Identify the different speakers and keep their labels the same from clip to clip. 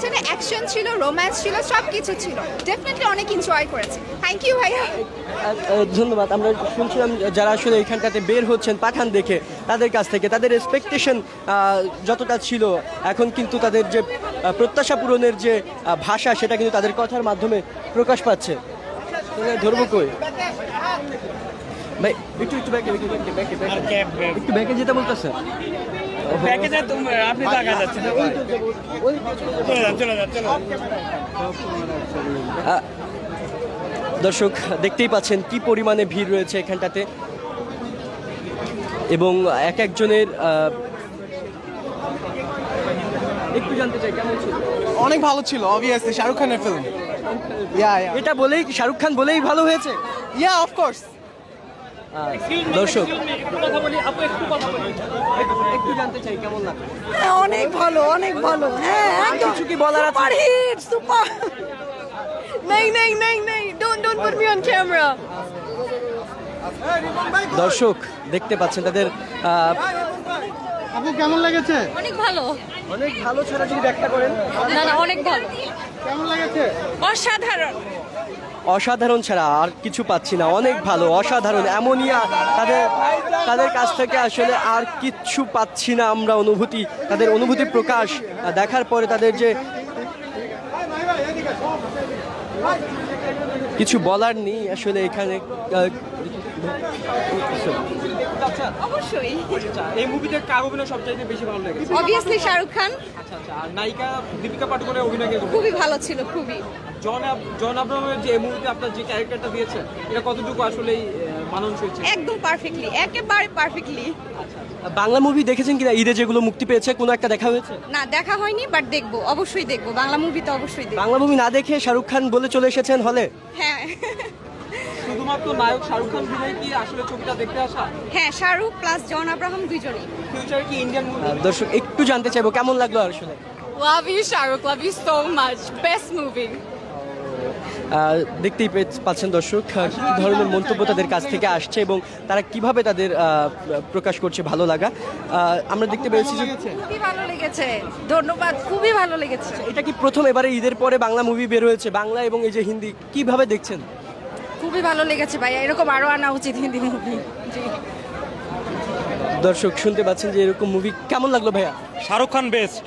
Speaker 1: মাঝখানে অ্যাকশন ছিল, রোম্যান্স ছিল, সব কিছু ছিল। ডেফিনেটলি অনেক এনজয় করেছি। থ্যাংক ইউ ভাইয়া।
Speaker 2: ধন্যবাদ। আমরা শুনছিলাম যারা আসলে এখানটাতে বের হচ্ছেন পাঠান দেখে, তাদের কাছ থেকে তাদের এক্সপেকটেশন যতটা ছিল, এখন কিন্তু তাদের যে প্রত্যাশা পূরণের যে ভাষা, সেটা কিন্তু তাদের কথার মাধ্যমে প্রকাশ পাচ্ছে। ধরবো কই ভাই, একটু একটু ব্যাকে একটু ব্যাকে যেতে বলতেছে।
Speaker 3: আপনি তো আগে যাচ্ছেন, চলে যান।
Speaker 2: দর্শক দেখতেই পাচ্ছেন কি পরিমাণে ভিড় রয়েছে এখানটাতে, এবং এক একজনের একটু জানতে চাই কেমন ছিল।
Speaker 4: অনেক ভালো ছিল, অবভিয়াসলি শাহরুখ খানের ফিল্ম।
Speaker 2: এটা বলেই শাহরুখ খান বলেই ভালো হয়েছে।
Speaker 4: Of course.
Speaker 2: দর্শক একটু জানতে চাই কেমন লাগে।
Speaker 5: অনেক ভালো, অনেক ভালো। হ্যাঁ,
Speaker 2: কিছু কি বলার আছে?
Speaker 5: Super hit, super. नहीं, don't put me on camera.
Speaker 2: দর্শক দেখতে পাচ্ছেন তাদের
Speaker 4: আপু কেমন লেগেছে?
Speaker 5: অনেক ভালো।
Speaker 2: অনেক ভালো ছাড়া যদি ব্যাখ্যা করেন।
Speaker 5: না, অনেক ভালো।
Speaker 4: কেমন লেগেছে?
Speaker 5: অসাধারণ।
Speaker 2: অসাধারণ ছাড়া আর কিছু পাচ্ছি না। অনেক ভালো, অসাধারণ, এমনই তাদের কাছ থেকে আসলে আর কিচ্ছু পাচ্ছি না আমরা। তাদের অনুভূতি প্রকাশ দেখার পরে তাদের যে কিছু বলার নেই আসলে এখানে।
Speaker 5: অবশ্যই।
Speaker 3: এই মুভিতে কার অভিনয় সবচাইতে বেশি ভালো লেগেছে?
Speaker 5: অবভিয়াসলি শাহরুখ খান।
Speaker 3: আচ্ছা, আর নায়িকা দীপিকা পাডুকোনের অভিনয় কেমন?
Speaker 5: খুবই ভালো ছিল, খুবই।
Speaker 3: জন আব্রাহামের যে এই মুভিতে আপনার যে ক্যারেক্টারটা দিয়েছেন, এটা কতটুকু আসলে মানানসই হয়েছে?
Speaker 5: একদম পারফেক্টলি, একেবারে পারফেক্টলি।
Speaker 2: বাংলা মুভি দেখেছেন কিনা? ঈদে যেগুলো মুক্তি পেয়েছে কোনো একটা দেখা হয়েছে?
Speaker 5: না, দেখা হয়নি, বাট দেখবো, অবশ্যই দেখবো। বাংলা মুভি তো অবশ্যই দেখবো।
Speaker 2: বাংলা মুভি না দেখে শাহরুখ খান বলে চলে এসেছেন হলে?
Speaker 5: হ্যাঁ।
Speaker 3: শুধুমাত্র নায়ক শাহরুখ খান বিনয় কি আসলে ছবিটা দেখতে আসা?
Speaker 5: হ্যাঁ, শাহরুখ প্লাস জন আব্রাহাম দুইজনই।
Speaker 3: ফিউচারে কি ইন্ডিয়ান মুভি?
Speaker 2: দর্শক একটু জানতে চাইবো কেমন লাগলো আসলে।
Speaker 5: Love you, Shahrukh. Love you so much. Best movie.
Speaker 2: দেখতেই পাচ্ছেন দর্শক কি ধরনের মন্তব্য তাদের কাছ থেকে আসছে এবং তারা কিভাবে তাদের প্রকাশ করছে ভালো লাগা। আমরা দেখতে পেয়েছি যে
Speaker 5: খুবই ভালো লেগেছে। ধন্যবাদ, খুবই ভালো লেগেছে।
Speaker 2: এটা কি প্রথম এবারে ঈদের পরে বাংলা মুভি বের হয়েছে, বাংলা এবং এই যে হিন্দি, কিভাবে দেখছেন?
Speaker 5: খুবই ভালো লেগেছে ভাইয়া, এরকম আরো আনা উচিত হিন্দি মুভি। জি।
Speaker 2: দর্শক শুনতে পাচ্ছেন যে এরকম মুভি কেমন লাগলো ভাইয়া?
Speaker 6: শাহরুখ খান বেস্ট।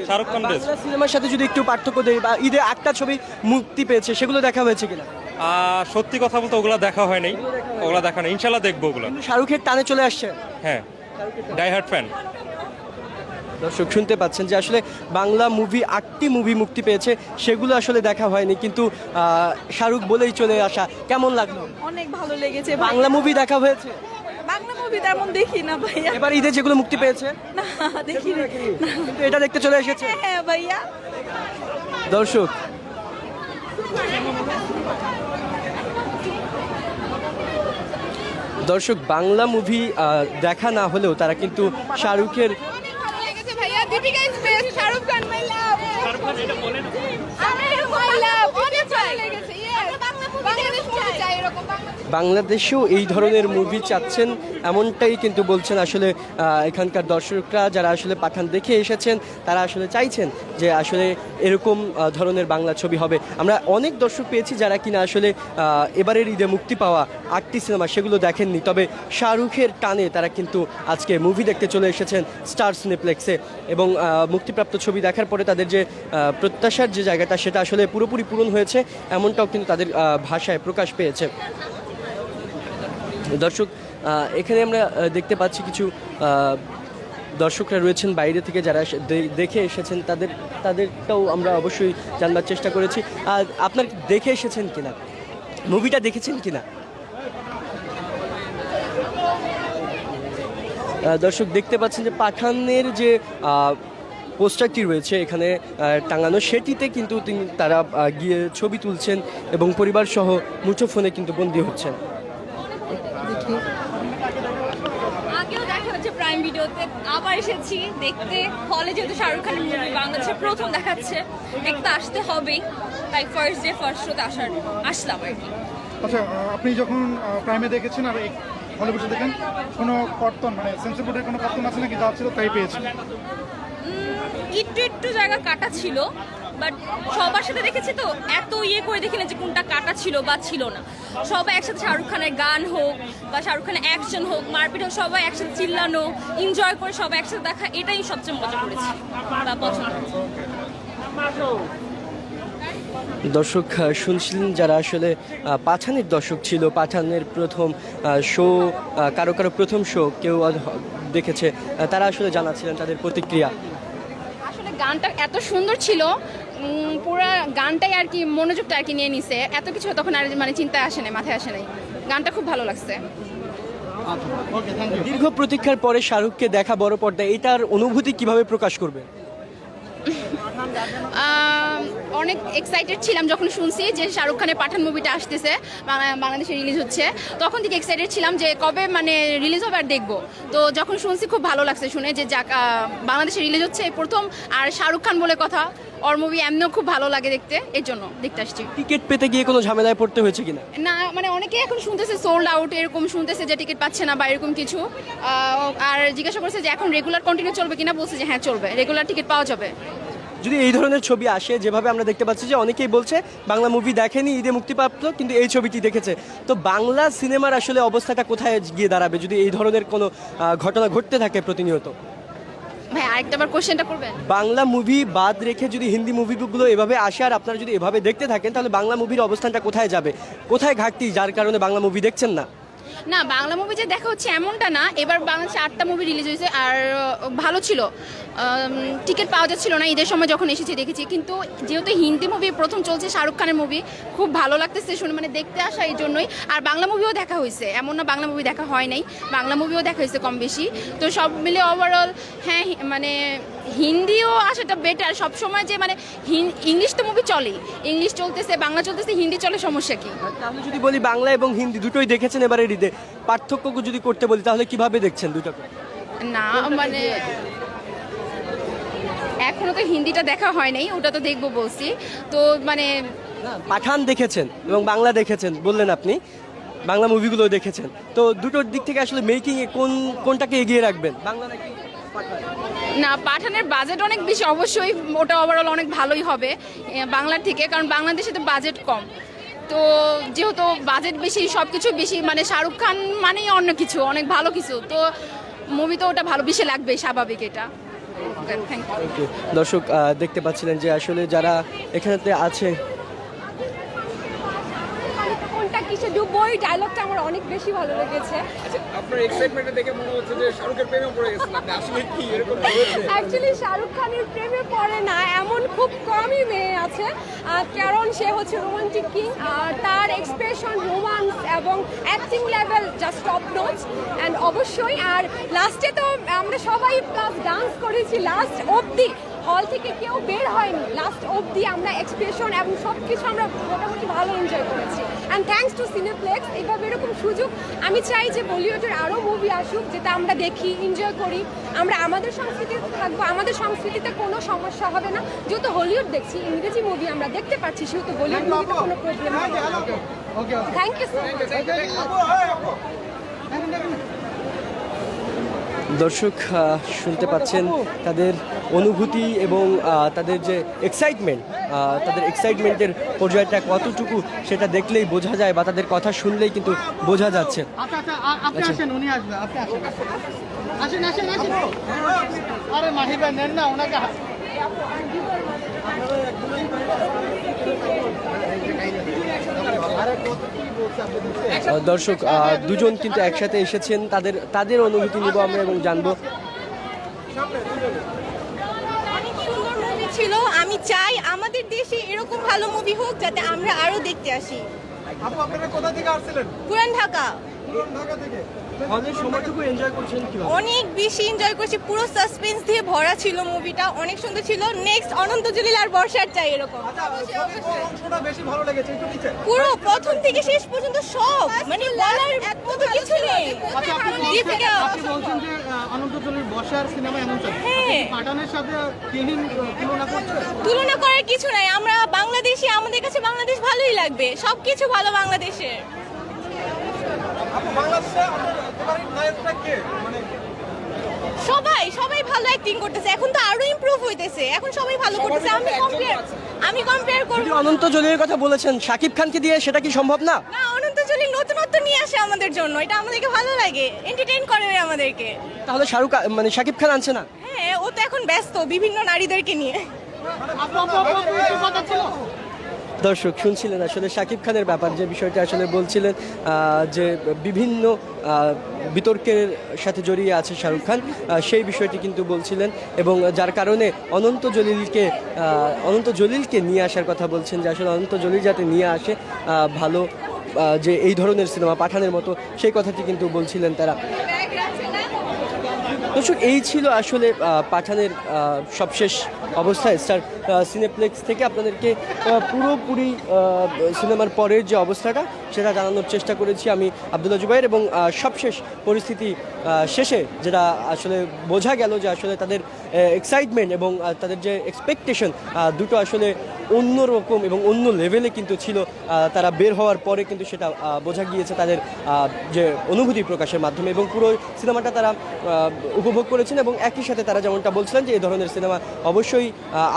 Speaker 6: শাহরুখ খান বেস্ট।
Speaker 2: বাংলা সিনেমার সাথে যদি একটু পার্থক্য দেই, বা ঈদে একটা ছবি মুক্তি পেয়েছে, সেগুলো দেখা হয়েছে কিনা?
Speaker 6: সত্যি কথা বলতে ওগুলা দেখা হয় নাই, ওগুলা দেখা নেই, ইনশাল্লাহ দেখবো ওগুলা।
Speaker 2: শাহরুখের টানে চলে আসছে।
Speaker 6: হ্যাঁ, ডাই হার্ড ফ্যান।
Speaker 2: দর্শক শুনতে পাচ্ছেন যে আসলে বাংলা মুভি 8টি মুভি মুক্তি পেয়েছে, সেগুলো আসলে দেখা হয়নি, কিন্তু শাহরুখ বলেই চলে আসা। কেমন লাগলো?
Speaker 5: অনেক ভালো লেগেছে।
Speaker 2: বাংলা মুভি দেখা হয়েছে?
Speaker 5: বাংলা মুভি তেমন দেখি না ভাইয়া।
Speaker 2: এবার ঈদে যেগুলো মুক্তি পেয়েছে
Speaker 5: না, দেখি না।
Speaker 2: কিন্তু এটা দেখতে চলে এসেছে।
Speaker 5: হ্যাঁ ভাইয়া।
Speaker 2: দর্শক বাংলা মুভি দেখা না হলেও তারা কিন্তু শাহরুখের
Speaker 1: অনেক ভালো লেগেছে ভাইয়া। দীপিকা ইজ বেস্ট, শাহরুখ খান মাই লাভ। শাহরুখ খান এটা বলেন। মাই লাভ, অনেক ভালো লেগেছে। বাংলাদেশ মুভি চাই এরকম।
Speaker 2: বাংলাদেশেও এই ধরনের মুভি চাচ্ছেন, এমনটাই কিন্তু বলছেন আসলে এখানকার দর্শকরা যারা আসলে পাঠান দেখে এসেছেন। তারা আসলে চাইছেন যে আসলে এরকম ধরনের বাংলা ছবি হবে। আমরা অনেক দর্শক পেয়েছি যারা কিনা আসলে এবারের ঈদে মুক্তি পাওয়া 8টি সিনেমা সেগুলো দেখেননি, তবে শাহরুখের টানে তারা কিন্তু আজকে মুভি দেখতে চলে এসেছেন স্টার সিনেপ্লেক্সে, এবং মুক্তিপ্রাপ্ত ছবি দেখার পরে তাদের যে প্রত্যাশার যে জায়গাটা, সেটা আসলে পুরোপুরি পূরণ হয়েছে, এমনটাও কিন্তু তাদের ভাষায় প্রকাশ পেয়েছে। দর্শক এখানে আমরা দেখতে পাচ্ছি কিছু দর্শকরা রয়েছেন বাইরে থেকে যারা দেখে এসেছেন, তাদেরটাও আমরা অবশ্যই জানবার চেষ্টা করেছি। আর আপনার দেখে এসেছেন কিনা, মুভিটা দেখেছেন কিনা? দর্শক দেখতে পাচ্ছেন যে পাঠানের যে পোস্টারটি রয়েছে এখানে টাঙানো, সেটিতে কিন্তু তারা গিয়ে ছবি তুলছেন এবং পরিবার সহ মুঠোফোনে কিন্তু বন্দী হচ্ছেন।
Speaker 7: আগেও দেখা হচ্ছে প্রাইম ভিডিওতে, আবার এসেছি দেখতে। হলে যেহেতু শাহরুখ খানের মুভি বাংলাদেশে প্রথম দেখাচ্ছে, দেখতে আসতে হবেই, তাই ফার্স্ট ডে ফার্স্ট শোতে আসলাম আর কি।
Speaker 8: আচ্ছা, আপনি যখন প্রাইমে দেখেছেন আর হলে বসে দেখেন, কোনো কর্তন মানে সেন্সর বোর্ডের কোনো কর্তন আছে নাকি? যা ছিল তাই পেয়েছেন?
Speaker 7: একটু একটু জায়গা কাটা ছিল, বাট সবার সাথে দেখেছি তো এত করে দেখি না যে কোনটা কাটা ছিল বা ছিল না। সবাই একসাথে শাহরুখ খানের গান হোক বা শাহরুখ খানের অ্যাকশন হোক, মারপিট হোক, সবাই একসাথে চিল্লানো, এনজয় করে সবাই একসাথে দেখা, এটাই সবচেয়ে মজা করেছি বা পছন্দ।
Speaker 2: দর্শক শুনছিলেন যারা আসলে পাঠানের দর্শক ছিল, পাঠানের প্রথম শো, কারো কারো প্রথম শো কেউ দেখেছে, তারা আসলে জানাচ্ছিলেন তাদের প্রতিক্রিয়া।
Speaker 5: আসলে গানটা এত সুন্দর ছিল, পুরো গানটাই আর কি মনোযোগটা আর কি নিয়ে নিছে, এত কিছু তখন আর মানে চিন্তায় আসে নাই, মাথায় আসে নাই। গানটা খুব ভালো লাগছে।
Speaker 2: দীর্ঘ প্রতীক্ষার পরে শাহরুখকে দেখা বড় পর্দায়, এটার অনুভূতি কিভাবে প্রকাশ করবে?
Speaker 5: অনেক এক্সাইটেড ছিলাম যখন শুনছি যে শাহরুখ খানের পাঠান মুভিটা আসতেছে, বাংলাদেশে রিলিজ হচ্ছে, তখন থেকে এক্সাইটেড ছিলাম যে কবে মানে রিলিজ হবে আর দেখবো। তো যখন শুনছি খুব ভালো লাগছে শুনে যে যাক বাংলাদেশে রিলিজ হচ্ছে এই প্রথম, আর শাহরুখ খান বলে কথা, ওর মুভি এমনিও খুব ভালো লাগে দেখতে, এর জন্য দেখতে আসছি।
Speaker 2: টিকিট পেতে গিয়ে কোনো ঝামেলায় পড়তে হয়েছে কিনা?
Speaker 5: না মানে অনেকে এখন শুনতেছে সোল্ড আউট, এরকম শুনতেছে যে টিকিট পাচ্ছে না বা এরকম কিছু, আর জিজ্ঞাসা করছে যে এখন রেগুলার কন্টিনিউ চলবে কিনা, বলছে যে হ্যাঁ চলবে, রেগুলার টিকিট পাওয়া যাবে।
Speaker 2: যদি এই ধরনের ছবি আসে, যেভাবে আমরা দেখতে পাচ্ছি যে অনেকেই বলছে বাংলা মুভি দেখেনি, ঈদে মুক্তিপ্রাপ্ত, কিন্তু এই ছবিটি দেখেছে, তো বাংলা সিনেমার আসলে অবস্থাটা কোথায় গিয়ে দাঁড়াবে যদি এই ধরনের কোনো ঘটনা ঘটতে থাকে প্রতিনিয়ত?
Speaker 5: ভাই আরেকটা বার কোশ্চেনটা করবেন।
Speaker 2: বাংলা মুভি বাদ রেখে যদি হিন্দি মুভিগুলো এভাবে আসে আর আপনারা যদি এভাবে দেখতে থাকেন, তাহলে বাংলা মুভির অবস্থানটা কোথায় যাবে, কোথায় ঘাটতি যার কারণে বাংলা মুভি দেখছেন না?
Speaker 5: না বাংলা মুভি যে দেখা হচ্ছে এমনটা না, এবার বাংলাদেশে 8টা মুভি রিলিজ হয়েছে আর ভালো ছিল, টিকিট পাওয়া যাচ্ছিল না ঈদের সময় যখন এসেছি দেখেছি, কিন্তু যেহেতু হিন্দি মুভি প্রথম চলছে শাহরুখ খানের মুভি, খুব ভালো লাগতেছে শুনে, মানে দেখতে আসা এই জন্যই। আর বাংলা মুভিও দেখা হয়েছে, এমন না বাংলা মুভি দেখা হয় নাই, বাংলা মুভিও দেখা হয়েছে কম বেশি। তো সব মিলে ওভারঅল হ্যাঁ মানে হিন্দিও আসাটা বেটার সবসময়, যে মানে ইংলিশ তো মুভি চলেই, ইংলিশ চলতেছে, বাংলা চলতেছে, হিন্দি চলে, সমস্যা কি?
Speaker 2: তাহলে যদি বলি বাংলা এবং হিন্দি দুটোই দেখেছেন এবারে ঈদে, পার্থক্য যদি করতে বলি তাহলে কিভাবে দেখছেন দুটোকে?
Speaker 5: না মানে এখনো তো হিন্দিটা দেখা হয় নাই, ওটা তো দেখবো বলছি। তো মানে
Speaker 2: পাঠান দেখেছেন এবং বাংলা দেখেছেন বললেন আপনি, বাংলা মুভিগুলো দেখেছেন, তো দুটোর দিক থেকে আসলে মেকিংয়ে কোনটাকে এগিয়ে রাখবেন, বাংলা নাকি পাঠান?
Speaker 5: না পাঠানের বাজেট অনেক বেশি, অবশ্যই ওটা ওভারঅল অনেক ভালোই হবে বাংলার থেকে, কারণ বাংলাদেশে তো বাজেট কম, তো যেহেতু বাজেট বেশি, সব কিছু বেশি, মানে শাহরুখ খান মানেই অন্য কিছু, অনেক ভালো কিছু, তো মুভি তো ওটা ভালো বেশি লাগবে, স্বাভাবিক এটা। Thank you.
Speaker 2: দর্শক দেখতে পাচ্ছিলেন যে আসলে যারা এখানেতে আছে,
Speaker 1: কোনটা কিসে ডুববো, ওই ডায়লগটা আমার অনেক বেশি ভালো লেগেছে।
Speaker 3: আচ্ছা, আপনার এক্সাইটমেন্টটা দেখে মনে হচ্ছে যে শাহরুখের প্রেমে পড়ে গেছেন আপনি, আসলে কি এরকম হয়েছে?
Speaker 1: অ্যাকচুয়ালি শাহরুখ খানের প্রেমে পড়ে না এমন খুব কমই মেয়ে আছে, কারণ সে হচ্ছে রোমান্টিক কিং, আর তার এক্সপ্রেশন, রোমান্স এবং acting level just top notch. And অবশ্যই আর লাস্টে তো আমরা সবাই প্লাস ডান্স করেছি লাস্ট অবধি, হল থেকে কেউ বের হয়নি, লাস্ট অবধি আমরা এক্সপ্রেশন এবং সব কিছু আমরা মোটামুটি ভালো এনজয় করেছি। অ্যান্ড থ্যাঙ্কস টু সিনেপ্লেক্স, এইভাবে এরকম সুযোগ আমি চাই যে বলিউডের আরও মুভি আসুক, যেটা আমরা দেখি, এনজয় করি, আমরা আমাদের সংস্কৃতিতে থাকবো, আমাদের সংস্কৃতিতে কোনো সমস্যা হবে না। যেহেতু হলিউড দেখছি, ইংরেজি মুভি আমরা দেখতে পাচ্ছি, সেহেতু বলিউড মুভিতে কোনো প্রবলেম হবে না। Thank you so much.
Speaker 2: দর্শক শুনতে পাচ্ছেন তাদের অনুভূতি এবং তাদের যে এক্সাইটমেন্ট, তাদের এক্সাইটমেন্টের পর্যায়টা কতটুকু সেটা দেখলেই বোঝা যায়, বা তাদের কথা শুনলেই কিন্তু বোঝা যাচ্ছে।
Speaker 4: আপনি আসেন, উনি আসবে, আপনি আসেন, আসেন আসেন আসেন। আরে মাহি ভাই নেন না ওনাকে।
Speaker 2: দর্শক দুজন কিন্তু একসাথে এসেছেন, তাদের অনুভূতি নিব আমরা এবং জানবো।
Speaker 1: অনেক সুন্দর মুভি ছিল, আমি চাই আমাদের দেশে এরকম ভালো মুভি হোক যাতে আমরা আরো দেখতে আসি।
Speaker 4: আপু আপনারা কোথা থেকে আসছিলেন?
Speaker 1: পুরান ঢাকা।
Speaker 4: পুরান ঢাকা থেকে।
Speaker 2: হলের সময়টুকু এনজয় করছেন কিভাবে?
Speaker 1: অনেক বেশি এনজয় করছি, পুরো সাসপেন্স দিয়ে ভরা ছিল মুভিটা, অনেক সুন্দর ছিল। নেক্সট অনন্ত জলিল আর বর্ষার চাই এরকম।
Speaker 4: অংশটা বেশি ভালো লেগেছে একটু নিচে।
Speaker 1: পুরো প্রথম থেকে শেষ পর্যন্ত সব, মানে বলার মতো কিছু নেই।
Speaker 4: আচ্ছা আপনি বলছেন যে অনন্ত জলিল বর্ষার সিনেমা এমন চলে,
Speaker 1: হ্যাঁ।
Speaker 4: পাঠানের সাথে তিহিন তুলনা করছে?
Speaker 1: তুলনা করার কিছু নাই, আমরা বাংলাদেশি, আমাদের কাছে বাংলাদেশ ভালোই লাগবে, সবকিছু ভালো বাংলাদেশের।
Speaker 4: আপু বাংলাদেশে আপনার ফেভারিট নায়কটা কে? মানে
Speaker 7: সবাই ভালো অ্যাক্টিং করতেছে, এখন তো আরো ইমপ্রুভ হইতেছে, এখন সবাই ভালো করতেছে। আমি কম্পেয়ার করব
Speaker 2: যদি অনন্ত জলিলের কথা বলেছেন, শাকিব খানকে দিয়ে সেটা কি সম্ভব না?
Speaker 7: না, অনন্ত জলিল নতুনত্ব নিয়ে আসে আমাদের জন্য, এটা আমাদেরকে ভালো লাগে, এন্টারটেইন করে আমাদেরকে।
Speaker 2: তাহলে শাহরুখ মানে শাকিব খান আনছে না?
Speaker 7: হ্যাঁ, ও তো এখন ব্যস্ত বিভিন্ন নারীদেরকে নিয়ে।
Speaker 4: একটু কথা ছিল।
Speaker 2: দর্শক শুনছিলেন আসলে শাকিব খানের ব্যাপার, যে বিষয়টা আসলে বলছিলেন যে বিভিন্ন বিতর্কের সাথে জড়িয়ে আছে শাহরুখ খান, সেই বিষয়টি কিন্তু বলছিলেন এবং যার কারণে অনন্ত জলিলকে নিয়ে আসার কথা বলছেন, যে আসলে অনন্ত জলিল যাতে নিয়ে আসে ভালো যে এই ধরনের সিনেমা পাঠানের মতো, সেই কথাটি কিন্তু বলছিলেন তারা। দর্শক এই ছিল আসলে পাঠানের সবশেষ অবস্থা। স্টার সিনেপ্লেক্স থেকে আপনাদেরকে পুরোপুরি সিনেমার পরের যে অবস্থাটা সেটা জানানোর চেষ্টা করেছি আমি, আব্দুল্লাহ জুবাইর, এবং সবশেষ পরিস্থিতি শেষে যেটা আসলে বোঝা গেল যে আসলে তাদের এক্সাইটমেন্ট এবং তাদের যে এক্সপেকটেশন দুটো আসলে অন্য রকম এবং অন্য লেভেলে কিন্তু ছিল। তারা বের হওয়ার পরে কিন্তু সেটা বোঝা গিয়েছে তাদের যে অনুভূতি প্রকাশের মাধ্যমে, এবং পুরো সিনেমাটা তারা উপভোগ করেছেন। এবং একই সাথে তারা যেমনটা বলছিলেন যে এই ধরনের সিনেমা অবশ্যই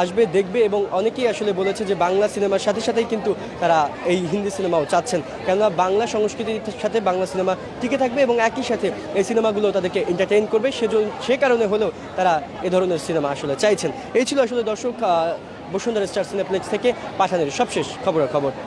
Speaker 2: আসবে, দেখবে, এবং অনেকেই আসলে বলেছে যে বাংলা সিনেমার সাথে সাথেই কিন্তু তারা এই হিন্দি সিনেমাও চাচ্ছেন, কেননা বাংলা সংস্কৃতির সাথে বাংলা সিনেমা টিকে থাকবে এবং একই সাথে এই সিনেমাগুলো তাদেরকে এন্টারটেইন করবে, সে কারণে হলেও তারা এ ধরনের সিনেমা আসলে চাইছেন। এই ছিল আসলে দর্শক বসুন্ধরা স্টার সিনেপ্লেক্স থেকে পাঠানের সবশেষ খবর।